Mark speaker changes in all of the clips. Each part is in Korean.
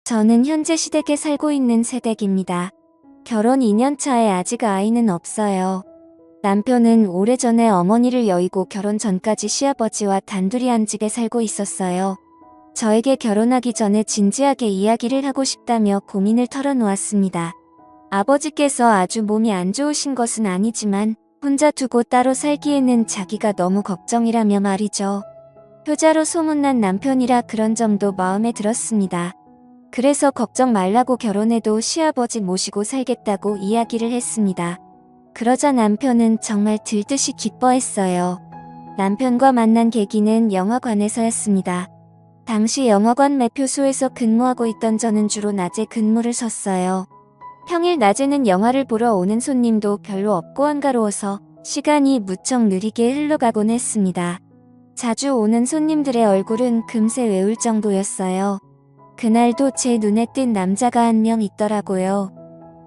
Speaker 1: 저는 현재 시댁에 살고 있는 새댁입니다. 결혼 2년 차에 아직 아이는 없어요. 남편은 오래전에 어머니를 여의고 결혼 전까지 시아버지와 단둘이 한 집에 살고 있었어요. 저에게 결혼하기 전에 진지하게 이야기를 하고 싶다며 고민을 털어놓았습니다. 아버지께서 아주 몸이 안 좋으신 것은 아니지만 혼자 두고 따로 살기에는 자기가 너무 걱정이라며 말이죠. 효자로 소문난 남편이라 그런 점도 마음에 들었습니다. 그래서 걱정 말라고 결혼해도 시아버지 모시고 살겠다고 이야기를 했습니다. 그러자 남편은 정말 들듯이 기뻐했어요. 남편과 만난 계기는 영화관에서였습니다. 당시 영화관 매표소에서 근무하고 있던 저는 주로 낮에 근무를 섰어요. 평일 낮에는 영화를 보러 오는 손님도 별로 없고 한가로워서 시간이 무척 느리게 흘러가곤 했습니다. 자주 오는 손님들의 얼굴은 금세 외울 정도였어요. 그날도 제 눈에 띈 남자가 한 명 있더라고요.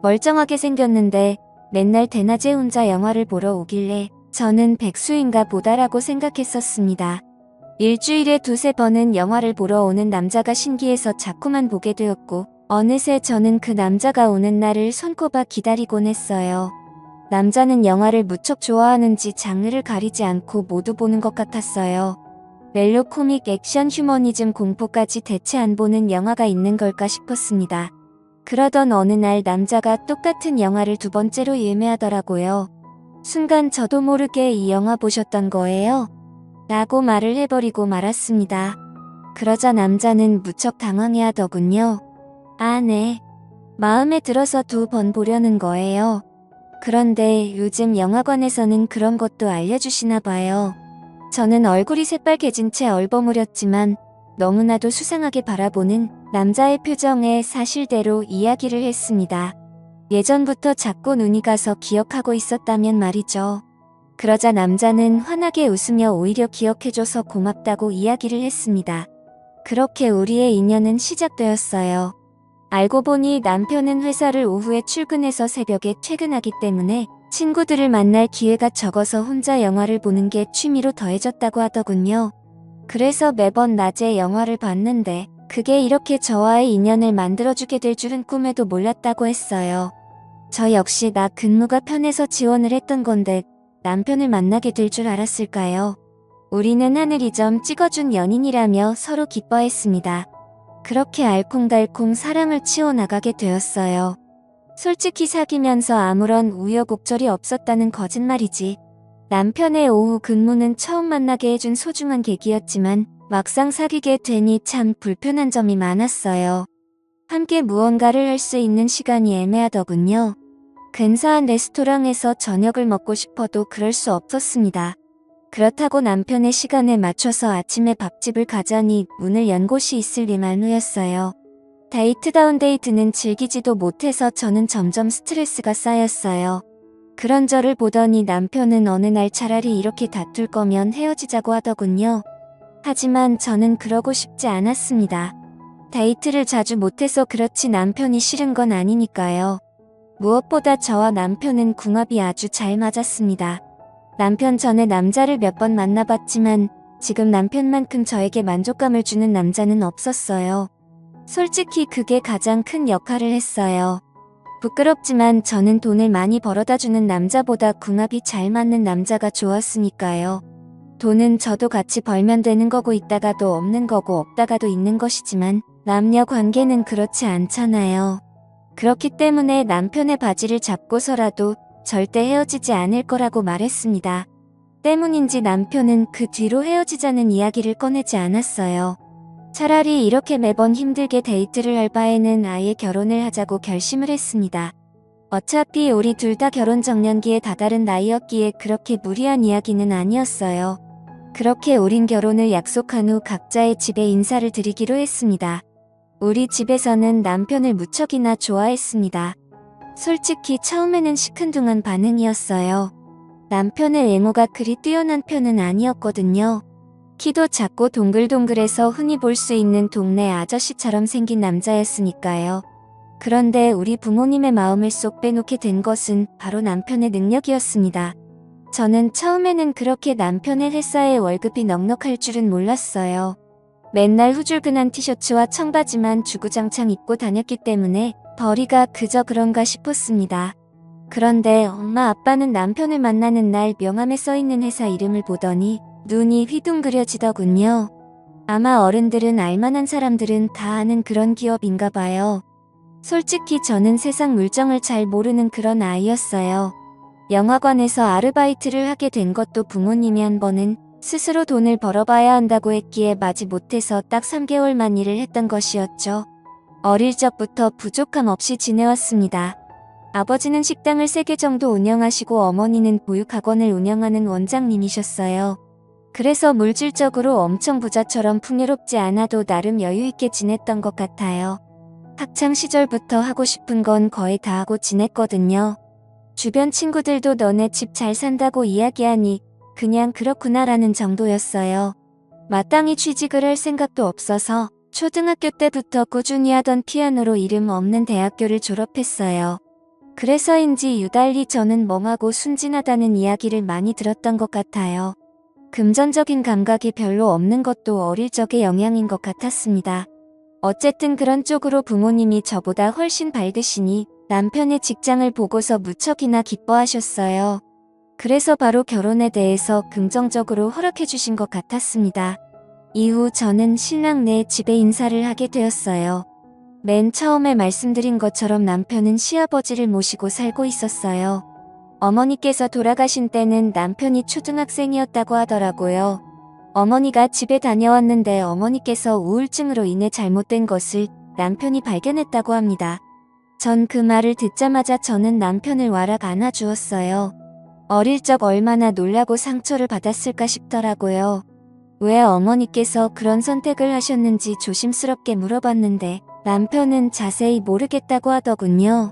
Speaker 1: 멀쩡하게 생겼는데 맨날 대낮에 혼자 영화를 보러 오길래 저는 백수인가 보다라고 생각했었습니다. 일주일에 두세 번은 영화를 보러 오는 남자가 신기해서 자꾸만 보게 되었고 어느새 저는 그 남자가 오는 날을 손꼽아 기다리곤 했어요. 남자는 영화를 무척 좋아하는지 장르를 가리지 않고 모두 보는 것 같았어요. 멜로 코믹 액션 휴머니즘 공포까지 대체 안 보는 영화가 있는 걸까 싶었습니다. 그러던 어느 날 남자가 똑같은 영화를 두 번째로 예매하더라고요. 순간 저도 모르게 이 영화 보셨던 거예요? 라고 말을 해버리고 말았습니다. 그러자 남자는 무척 당황해하더군요. 아, 네. 마음에 들어서 두 번 보려는 거예요. 그런데 요즘 영화관에서는 그런 것도 알려주시나 봐요. 저는 얼굴이 새빨개진 채 얼버무렸지만 너무나도 수상하게 바라보는 남자의 표정에 사실대로 이야기를 했습니다. 예전부터 자꾸 눈이 가서 기억하고 있었다면 말이죠. 그러자 남자는 환하게 웃으며 오히려 기억해줘서 고맙다고 이야기를 했습니다. 그렇게 우리의 인연은 시작되었어요. 알고 보니 남편은 회사를 오후에 출근해서 새벽에 퇴근하기 때문에 친구들을 만날 기회가 적어서 혼자 영화를 보는 게 취미로 더해졌다고 하더군요. 그래서 매번 낮에 영화를 봤는데 그게 이렇게 저와의 인연을 만들어주게 될 줄은 꿈에도 몰랐다고 했어요. 저 역시 나 근무가 편해서 지원을 했던 건데 남편을 만나게 될 줄 알았을까요? 우리는 하늘이 점 찍어준 연인이라며 서로 기뻐했습니다. 그렇게 알콩달콩 사랑을 치워나가게 되었어요. 솔직히 사귀면서 아무런 우여곡절이 없었다는 거짓말이지. 남편의 오후 근무는 처음 만나게 해준 소중한 계기였지만 막상 사귀게 되니 참 불편한 점이 많았어요. 함께 무언가를 할 수 있는 시간이 애매하더군요. 근사한 레스토랑에서 저녁을 먹고 싶어도 그럴 수 없었습니다. 그렇다고 남편의 시간에 맞춰서 아침에 밥집을 가자니 문을 연 곳이 있을 리만루였어요. 데이트다운 데이트는 즐기지도 못해서 저는 점점 스트레스가 쌓였어요. 그런 저를 보더니 남편은 어느 날 차라리 이렇게 다툴 거면 헤어지자고 하더군요. 하지만 저는 그러고 싶지 않았습니다. 데이트를 자주 못해서 그렇지 남편이 싫은 건 아니니까요. 무엇보다 저와 남편은 궁합이 아주 잘 맞았습니다. 남편 전에 남자를 몇 번 만나봤지만 지금 남편만큼 저에게 만족감을 주는 남자는 없었어요. 솔직히 그게 가장 큰 역할을 했어요. 부끄럽지만 저는 돈을 많이 벌어다주는 남자보다 궁합이 잘 맞는 남자가 좋았으니까요. 돈은 저도 같이 벌면 되는 거고 있다가도 없는 거고 없다가도 있는 것이지만 남녀 관계는 그렇지 않잖아요. 그렇기 때문에 남편의 바지를 잡고서라도 절대 헤어지지 않을 거라고 말했습니다. 때문인지 남편은 그 뒤로 헤어지자는 이야기를 꺼내지 않았어요. 차라리 이렇게 매번 힘들게 데이트를 할 바에는 아예 결혼을 하자고 결심을 했습니다. 어차피 우리 둘 다 결혼 정년기에 다다른 나이였기에 그렇게 무리한 이야기는 아니었어요. 그렇게 우린 결혼을 약속한 후 각자의 집에 인사를 드리기로 했습니다. 우리 집에서는 남편을 무척이나 좋아했습니다. 솔직히 처음에는 시큰둥한 반응이었어요. 남편의 외모가 그리 뛰어난 편은 아니었거든요. 키도 작고 동글동글해서 흔히 볼 수 있는 동네 아저씨처럼 생긴 남자였으니까요. 그런데 우리 부모님의 마음을 쏙 빼놓게 된 것은 바로 남편의 능력이었습니다. 저는 처음에는 그렇게 남편의 회사에 월급이 넉넉할 줄은 몰랐어요. 맨날 후줄근한 티셔츠와 청바지만 주구장창 입고 다녔기 때문에 벌이가 그저 그런가 싶었습니다. 그런데 엄마 아빠는 남편을 만나는 날 명함에 써있는 회사 이름을 보더니 눈이 휘둥그려지더군요. 아마 어른들은 알만한 사람들은 다 아는 그런 기업인가 봐요. 솔직히 저는 세상 물정을 잘 모르는 그런 아이였어요. 영화관에서 아르바이트를 하게 된 것도 부모님이 한 번은 스스로 돈을 벌어봐야 한다고 했기에 마지 못해서 딱 3개월만 일을 했던 것이었죠. 어릴 적부터 부족함 없이 지내왔습니다. 아버지는 식당을 3개 정도 운영하시고 어머니는 보육학원을 운영하는 원장님이셨어요. 그래서 물질적으로 엄청 부자처럼 풍요롭지 않아도 나름 여유있게 지냈던 것 같아요. 학창 시절부터 하고 싶은 건 거의 다 하고 지냈거든요. 주변 친구들도 너네 집 잘 산다고 이야기하니 그냥 그렇구나라는 정도였어요. 마땅히 취직을 할 생각도 없어서 초등학교 때부터 꾸준히 하던 피아노로 이름 없는 대학교를 졸업했어요. 그래서인지 유달리 저는 멍하고 순진하다는 이야기를 많이 들었던 것 같아요. 금전적인 감각이 별로 없는 것도 어릴 적의 영향인 것 같았습니다. 어쨌든 그런 쪽으로 부모님이 저보다 훨씬 밝으시니 남편의 직장을 보고서 무척이나 기뻐하셨어요. 그래서 바로 결혼에 대해서 긍정적으로 허락해 주신 것 같았습니다. 이후 저는 신랑네 집에 인사를 하게 되었어요. 맨 처음에 말씀드린 것처럼 남편은 시아버지를 모시고 살고 있었어요. 어머니께서 돌아가신 때는 남편이 초등학생이었다고 하더라고요. 어머니가 집에 다녀왔는데 어머니께서 우울증으로 인해 잘못된 것을 남편이 발견했다고 합니다. 전 그 말을 듣자마자 저는 남편을 와락 안아주었어요. 어릴 적 얼마나 놀라고 상처를 받았을까 싶더라고요. 왜 어머니께서 그런 선택을 하셨는지 조심스럽게 물어봤는데 남편은 자세히 모르겠다고 하더군요.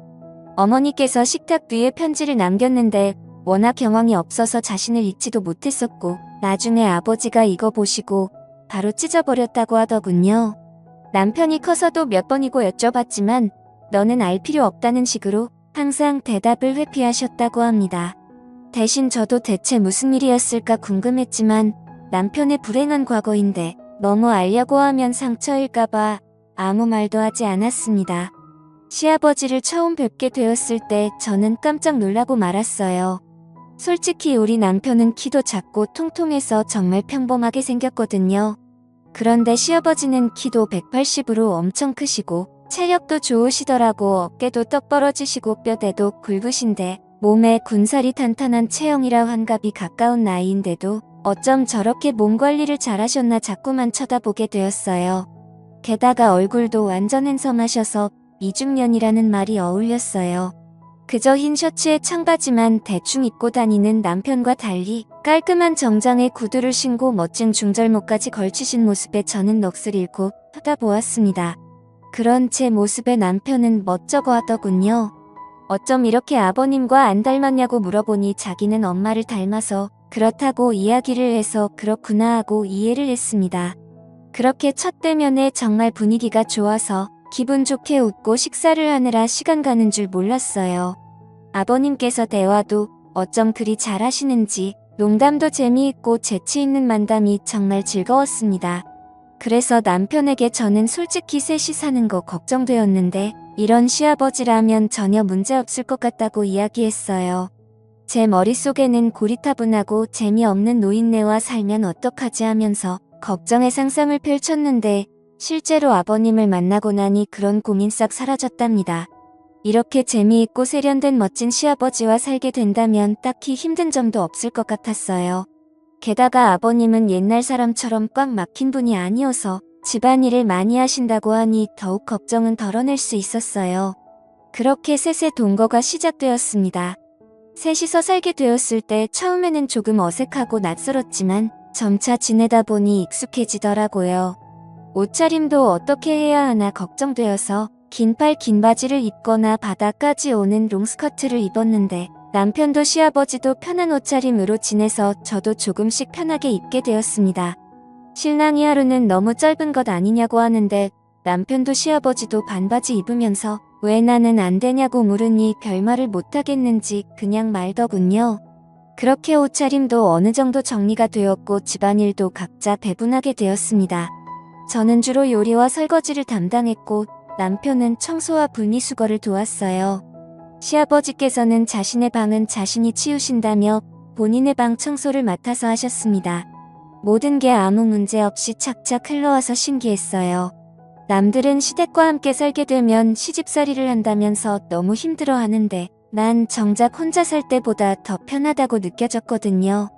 Speaker 1: 어머니께서 식탁 뒤에 편지를 남겼는데 워낙 경황이 없어서 자신을 읽지도 못했었고 나중에 아버지가 이거 보시고 바로 찢어버렸다고 하더군요. 남편이 커서도 몇 번이고 여쭤봤지만 너는 알 필요 없다는 식으로 항상 대답을 회피하셨다고 합니다. 대신 저도 대체 무슨 일이었을까 궁금했지만 남편의 불행한 과거인데 너무 알려고 하면 상처일까봐 아무 말도 하지 않았습니다. 시아버지를 처음 뵙게 되었을 때 저는 깜짝 놀라고 말았어요. 솔직히 우리 남편은 키도 작고 통통해서 정말 평범하게 생겼거든요. 그런데 시아버지는 키도 180으로 엄청 크시고 체력도 좋으시더라고. 어깨도 떡 벌어지시고 뼈대도 굵으신데 몸에 군살이 탄탄한 체형이라 환갑이 가까운 나이인데도 어쩜 저렇게 몸 관리를 잘하셨나 자꾸만 쳐다보게 되었어요. 게다가 얼굴도 완전 핸섬하셔서 미중년이라는 말이 어울렸어요. 그저 흰 셔츠에 청바지만 대충 입고 다니는 남편과 달리 깔끔한 정장에 구두를 신고 멋진 중절모까지 걸치신 모습에 저는 넋을 잃고 쳐다보았습니다. 그런 제 모습에 남편은 멋쩍어 하더군요. 어쩜 이렇게 아버님과 안 닮았냐고 물어보니 자기는 엄마를 닮아서 그렇다고 이야기를 해서 그렇구나 하고 이해를 했습니다. 그렇게 첫 대면에 정말 분위기가 좋아서 기분 좋게 웃고 식사를 하느라 시간 가는 줄 몰랐어요. 아버님께서 대화도 어쩜 그리 잘하시는지 농담도 재미있고 재치 있는 만담이 정말 즐거웠습니다. 그래서 남편에게 저는 솔직히 셋이 사는 거 걱정되었는데 이런 시아버지라면 전혀 문제없을 것 같다고 이야기했어요. 제 머릿속에는 고리타분하고 재미없는 노인네와 살면 어떡하지 하면서 걱정의 상상을 펼쳤는데 실제로 아버님을 만나고 나니 그런 고민 싹 사라졌답니다. 이렇게 재미있고 세련된 멋진 시아버지와 살게 된다면 딱히 힘든 점도 없을 것 같았어요. 게다가 아버님은 옛날 사람처럼 꽉 막힌 분이 아니어서 집안일을 많이 하신다고 하니 더욱 걱정은 덜어낼 수 있었어요. 그렇게 셋의 동거가 시작되었습니다. 셋이서 살게 되었을 때 처음에는 조금 어색하고 낯설었지만 점차 지내다 보니 익숙해지더라고요. 옷차림도 어떻게 해야 하나 걱정되어서 긴팔 긴 바지를 입거나 바닥까지 오는 롱스커트를 입었는데 남편도 시아버지도 편한 옷차림으로 지내서 저도 조금씩 편하게 입게 되었습니다. 신랑이 하루는 너무 짧은 것 아니냐고 하는데 남편도 시아버지도 반바지 입으면서 왜 나는 안 되냐고 물으니 별말을 못하겠는지 그냥 말더군요. 그렇게 옷차림도 어느 정도 정리가 되었고 집안일도 각자 배분하게 되었습니다. 저는 주로 요리와 설거지를 담당했고 남편은 청소와 분리수거를 도왔어요. 시아버지께서는 자신의 방은 자신이 치우신다며 본인의 방 청소를 맡아서 하셨습니다. 모든 게 아무 문제 없이 착착 흘러와서 신기했어요. 남들은 시댁과 함께 살게 되면 시집살이를 한다면서 너무 힘들어 하는데 난 정작 혼자 살 때보다 더 편하다고 느껴졌거든요.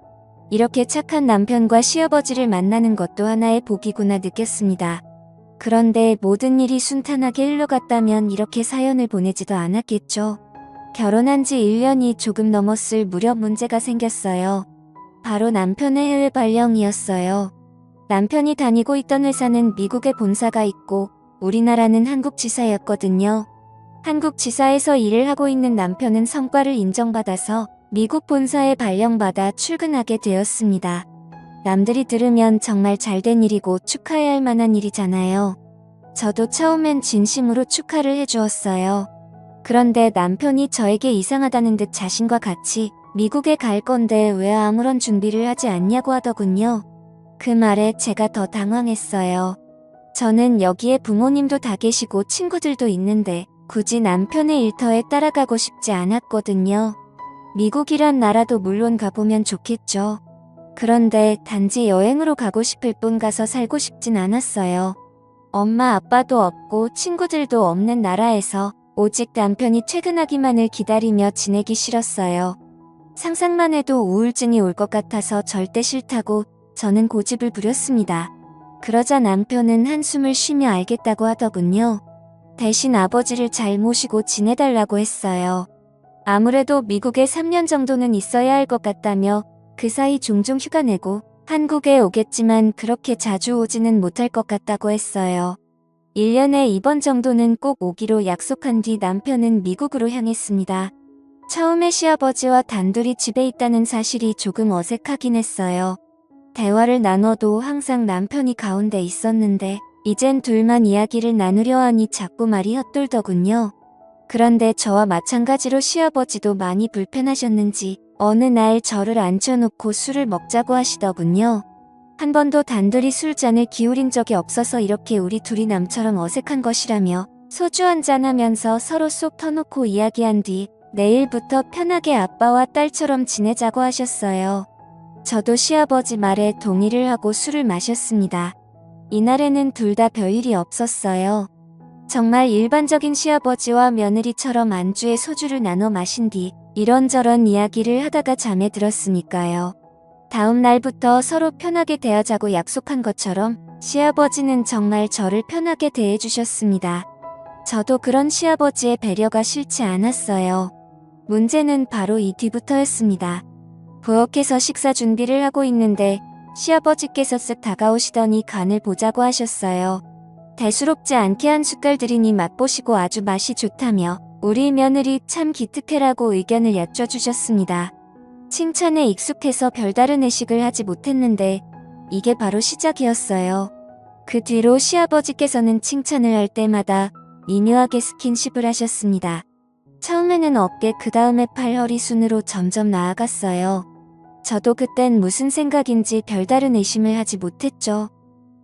Speaker 1: 이렇게 착한 남편과 시아버지를 만나는 것도 하나의 복이구나 느꼈습니다. 그런데 모든 일이 순탄하게 흘러갔다면 이렇게 사연을 보내지도 않았겠죠. 결혼한 지 1년이 조금 넘었을 무렵 문제가 생겼어요. 바로 남편의 해외 발령이었어요. 남편이 다니고 있던 회사는 미국에 본사가 있고 우리나라는 한국 지사였거든요. 한국 지사에서 일을 하고 있는 남편은 성과를 인정받아서 미국 본사에 발령받아 출근하게 되었습니다. 남들이 들으면 정말 잘된 일이고 축하해야 할 만한 일이잖아요. 저도 처음엔 진심으로 축하를 해주었어요. 그런데 남편이 저에게 이상하다는 듯 자신과 같이 미국에 갈 건데 왜 아무런 준비를 하지 않냐고 하더군요. 그 말에 제가 더 당황했어요. 저는 여기에 부모님도 다 계시고 친구들도 있는데 굳이 남편의 일터에 따라가고 싶지 않았거든요. 미국이란 나라도 물론 가보면 좋겠죠. 그런데 단지 여행으로 가고 싶을 뿐 가서 살고 싶진 않았어요. 엄마 아빠도 없고 친구들도 없는 나라에서 오직 남편이 퇴근하기만을 기다리며 지내기 싫었어요. 상상만 해도 우울증이 올 것 같아서 절대 싫다고 저는 고집을 부렸습니다. 그러자 남편은 한숨을 쉬며 알겠다고 하더군요. 대신 아버지를 잘 모시고 지내달라고 했어요. 아무래도 미국에 3년 정도는 있어야 할 것 같다며 그 사이 종종 휴가 내고 한국에 오겠지만 그렇게 자주 오지는 못할 것 같다고 했어요. 1년에 2번 정도는 꼭 오기로 약속한 뒤 남편은 미국으로 향했습니다. 처음에 시아버지와 단둘이 집에 있다는 사실이 조금 어색하긴 했어요. 대화를 나눠도 항상 남편이 가운데 있었는데 이젠 둘만 이야기를 나누려 하니 자꾸 말이 헛돌더군요. 그런데 저와 마찬가지로 시아버지도 많이 불편하셨는지 어느 날 저를 앉혀놓고 술을 먹자고 하시더군요. 한 번도 단둘이 술잔을 기울인 적이 없어서 이렇게 우리 둘이 남처럼 어색한 것이라며 소주 한잔 하면서 서로 쏙 터놓고 이야기한 뒤 내일부터 편하게 아빠와 딸처럼 지내자고 하셨어요. 저도 시아버지 말에 동의를 하고 술을 마셨습니다. 이날에는 둘 다 별일이 없었어요. 정말 일반적인 시아버지와 며느리처럼 안주에 소주를 나눠 마신 뒤 이런저런 이야기를 하다가 잠에 들었으니까요. 다음 날부터 서로 편하게 대하자고 약속한 것처럼 시아버지는 정말 저를 편하게 대해주셨습니다. 저도 그런 시아버지의 배려가 싫지 않았어요. 문제는 바로 이 뒤부터였습니다. 부엌에서 식사 준비를 하고 있는데 시아버지께서 쓱 다가오시더니 간을 보자고 하셨어요. 대수롭지 않게 한 숟갈 들이니 맛보시고 아주 맛이 좋다며 우리 며느리 참 기특해라고 의견을 여쭤주셨습니다. 칭찬에 익숙해서 별다른 의식을 하지 못했는데 이게 바로 시작이었어요. 그 뒤로 시아버지께서는 칭찬을 할 때마다 미묘하게 스킨십을 하셨습니다. 처음에는 어깨 그 다음에 팔 허리 순으로 점점 나아갔어요. 저도 그땐 무슨 생각인지 별다른 의심을 하지 못했죠.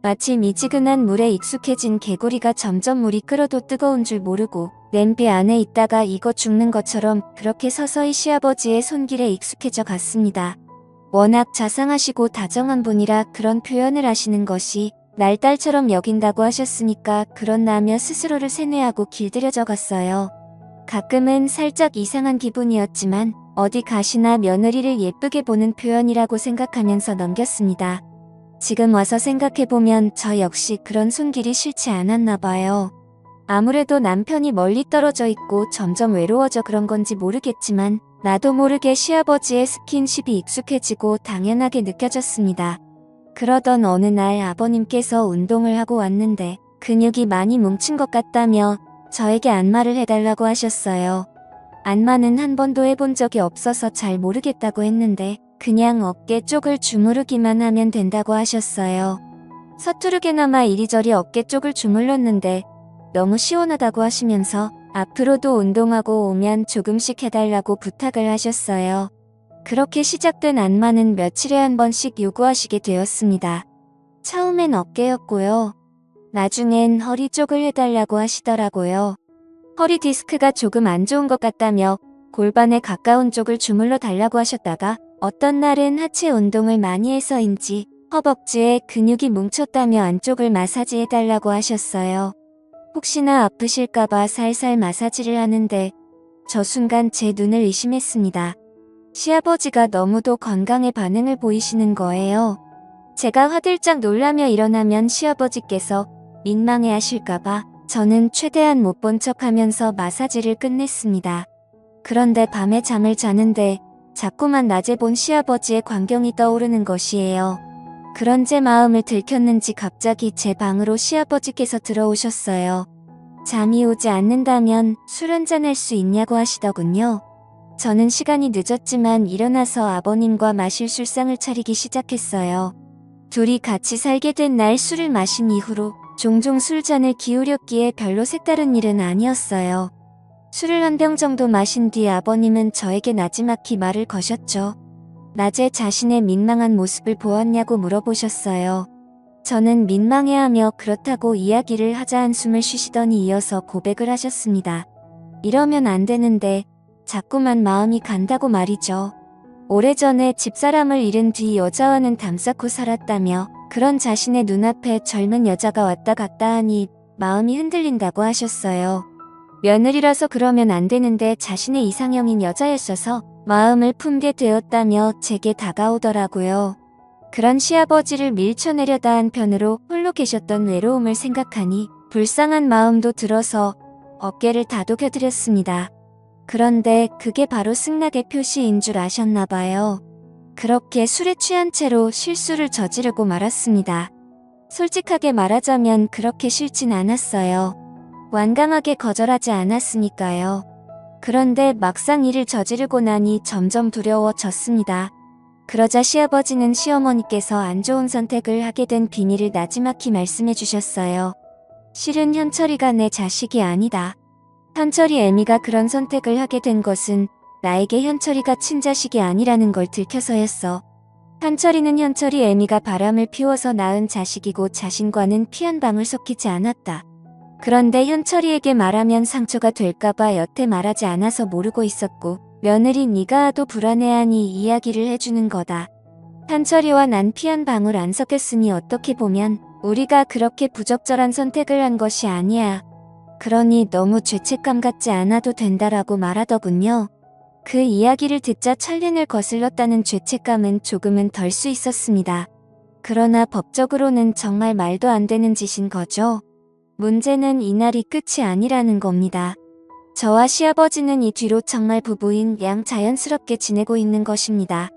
Speaker 1: 마치 미지근한 물에 익숙해진 개구리가 점점 물이 끓어도 뜨거운 줄 모르고 냄비 안에 있다가 익어 죽는 것처럼 그렇게 서서히 시아버지의 손길에 익숙해져 갔습니다. 워낙 자상하시고 다정한 분이라 그런 표현을 하시는 것이 날 딸처럼 여긴다고 하셨으니까 그렇나며 스스로를 세뇌하고 길들여져 갔어요. 가끔은 살짝 이상한 기분이었지만 어디 가시나 며느리를 예쁘게 보는 표현이라고 생각하면서 넘겼습니다. 지금 와서 생각해보면 저 역시 그런 손길이 싫지 않았나 봐요. 아무래도 남편이 멀리 떨어져 있고 점점 외로워져 그런 건지 모르겠지만 나도 모르게 시아버지의 스킨십이 익숙해지고 당연하게 느껴졌습니다. 그러던 어느 날 아버님께서 운동을 하고 왔는데 근육이 많이 뭉친 것 같다며 저에게 안마를 해달라고 하셨어요. 안마는 한 번도 해본 적이 없어서 잘 모르겠다고 했는데 그냥 어깨 쪽을 주무르기만 하면 된다고 하셨어요. 서투르게나마 이리저리 어깨 쪽을 주물렀는데 너무 시원하다고 하시면서 앞으로도 운동하고 오면 조금씩 해달라고 부탁을 하셨어요. 그렇게 시작된 안마는 며칠에 한 번씩 요구하시게 되었습니다. 처음엔 어깨였고요. 나중엔 허리 쪽을 해달라고 하시더라고요. 허리 디스크가 조금 안 좋은 것 같다며 골반에 가까운 쪽을 주물러 달라고 하셨다가 어떤 날은 하체 운동을 많이 해서인지 허벅지에 근육이 뭉쳤다며 안쪽을 마사지해달라고 하셨어요. 혹시나 아프실까봐 살살 마사지를 하는데 저 순간 제 눈을 의심했습니다. 시아버지가 너무도 건강에 반응을 보이시는 거예요. 제가 화들짝 놀라며 일어나면 시아버지께서 민망해 하실까봐 저는 최대한 못 본 척하면서 마사지를 끝냈습니다. 그런데 밤에 잠을 자는데 자꾸만 낮에 본 시아버지의 광경이 떠오르는 것이에요. 그런 제 마음을 들켰는지 갑자기 제 방으로 시아버지께서 들어오셨어요. 잠이 오지 않는다면 술 한잔 할 수 있냐고 하시더군요. 저는 시간이 늦었지만 일어나서 아버님과 마실 술상을 차리기 시작했어요. 둘이 같이 살게 된 날 술을 마신 이후로 종종 술잔을 기울였기에 별로 색다른 일은 아니었어요. 술을 한 병 정도 마신 뒤 아버님은 저에게 나지막히 말을 거셨죠. 낮에 자신의 민망한 모습을 보았냐고 물어보셨어요. 저는 민망해하며 그렇다고 이야기를 하자 한숨을 쉬시더니 이어서 고백을 하셨습니다. 이러면 안 되는데 자꾸만 마음이 간다고 말이죠. 오래전에 집사람을 잃은 뒤 여자와는 담쌓고 살았다며 그런 자신의 눈앞에 젊은 여자가 왔다 갔다 하니 마음이 흔들린다고 하셨어요. 며느리라서 그러면 안 되는데 자신의 이상형인 여자였어서 마음을 품게 되었다며 제게 다가오더라고요. 그런 시아버지를 밀쳐내려다 한편으로 홀로 계셨던 외로움을 생각하니 불쌍한 마음도 들어서 어깨를 다독여드렸습니다. 그런데 그게 바로 승낙의 표시인 줄 아셨나봐요. 그렇게 술에 취한 채로 실수를 저지르고 말았습니다. 솔직하게 말하자면 그렇게 싫진 않았어요. 완강하게 거절하지 않았으니까요. 그런데 막상 일을 저지르고 나니 점점 두려워졌습니다. 그러자 시아버지는 시어머니께서 안 좋은 선택을 하게 된 비밀을 나지막히 말씀해 주셨어요. 실은 현철이가 내 자식이 아니다. 현철이 애미가 그런 선택을 하게 된 것은 나에게 현철이가 친자식이 아니라는 걸 들켜서였어. 현철이는 현철이 애미가 바람을 피워서 낳은 자식이고 자신과는 피 한 방울 섞이지 않았다. 그런데 현철이에게 말하면 상처가 될까봐 여태 말하지 않아서 모르고 있었고 며느리 네가 하도 불안해하니 이야기를 해주는 거다. 현철이와 난 피 한 방울 안 섞였으니 어떻게 보면 우리가 그렇게 부적절한 선택을 한 것이 아니야. 그러니 너무 죄책감 갖지 않아도 된다라고 말하더군요. 그 이야기를 듣자 찰린을 거슬렀다는 죄책감은 조금은 덜 수 있었습니다. 그러나 법적으로는 정말 말도 안 되는 짓인 거죠. 문제는 이날이 끝이 아니라는 겁니다. 저와 시아버지는 이 뒤로 정말 부부인 양 자연스럽게 지내고 있는 것입니다.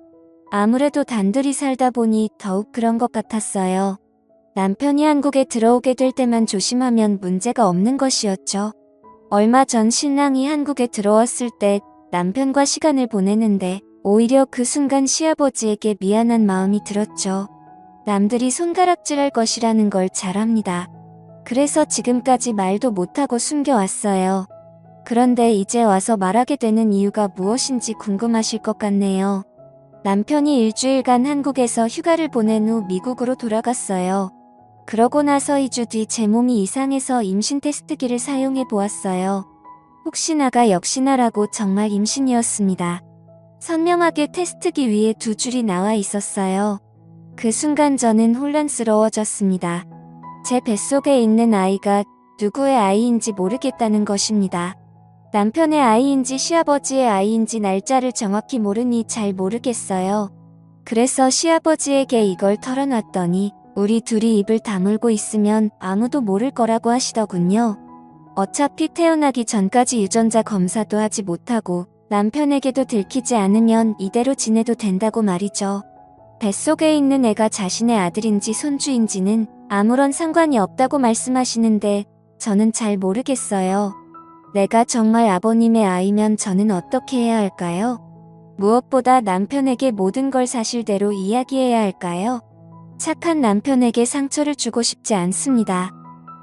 Speaker 1: 아무래도 단둘이 살다 보니 더욱 그런 것 같았어요. 남편이 한국에 들어오게 될 때만 조심하면 문제가 없는 것이었죠. 얼마 전 신랑이 한국에 들어왔을 때 남편과 시간을 보내는데 오히려 그 순간 시아버지에게 미안한 마음이 들었죠. 남들이 손가락질할 것이라는 걸 잘 압니다. 그래서 지금까지 말도 못하고 숨겨왔어요. 그런데 이제 와서 말하게 되는 이유가 무엇인지 궁금하실 것 같네요. 남편이 일주일간 한국에서 휴가를 보낸 후 미국으로 돌아갔어요. 그러고 나서 2주 뒤 제 몸이 이상해서 임신 테스트기를 사용해 보았어요. 혹시나가 역시나라고 정말 임신이었습니다. 선명하게 테스트기 위에 2줄이 나와 있었어요. 그 순간 저는 혼란스러워졌습니다. 제 뱃속에 있는 아이가 누구의 아이인지 모르겠다는 것입니다. 남편의 아이인지 시아버지의 아이인지 날짜를 정확히 모르니 잘 모르겠어요. 그래서 시아버지에게 이걸 털어놨더니 우리 둘이 입을 다물고 있으면 아무도 모를 거라고 하시더군요. 어차피 태어나기 전까지 유전자 검사도 하지 못하고 남편에게도 들키지 않으면 이대로 지내도 된다고 말이죠. 뱃속에 있는 애가 자신의 아들인지 손주인지는 아무런 상관이 없다고 말씀하시는데 저는 잘 모르겠어요. 내가 정말 아버님의 아이면 저는 어떻게 해야 할까요? 무엇보다 남편에게 모든 걸 사실대로 이야기해야 할까요? 착한 남편에게 상처를 주고 싶지 않습니다.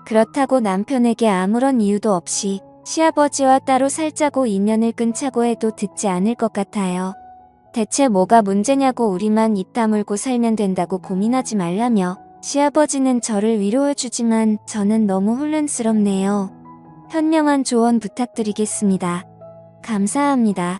Speaker 1: 그렇다고 남편에게 아무런 이유도 없이 시아버지와 따로 살자고 인연을 끊자고 해도 듣지 않을 것 같아요. 대체 뭐가 문제냐고 우리만 입 다물고 살면 된다고 고민하지 말라며 시아버지는 저를 위로해주지만 저는 너무 혼란스럽네요. 현명한 조언 부탁드리겠습니다. 감사합니다.